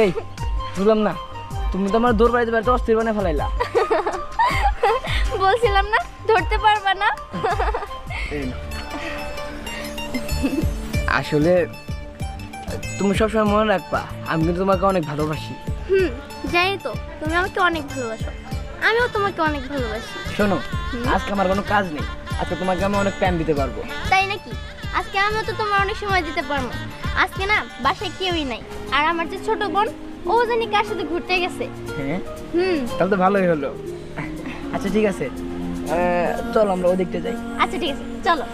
এই বুঝলাম না, তুমি তো আমার দৌড় বাড়িতে বাড়িতে অস্থির বানিয়ে ফেলাইলা। বলছিলাম না ধরতে পারবা না। আসলে তুমি সবসময় মনে রাখবা আমি কিন্তু তোমাকে অনেক ভালোবাসি। জানি তো তুমি আমাকে অনেক ভালোবাসো, আমিও তোমাকে অনেক ভালোবাসি। শোনো, আজকে আমার কোনো কাজ নেই, আজকে তোমাকে আমি অনেক টাইম দিতে পারবো। তাই নাকি? আজকে আমিও তো তোমার অনেক সময় দিতে পারবো। আজকে না বাসায় কেউই নাই, আর আমার যে ছোট বোন ও জানি কার সাথে ঘুরতে গেছে। হ্যাঁ, তাহলে তো ভালোই হলো। আচ্ছা ঠিক আছে, চল আমরা ওদিকটা যাই। আচ্ছা ঠিক আছে, চলো।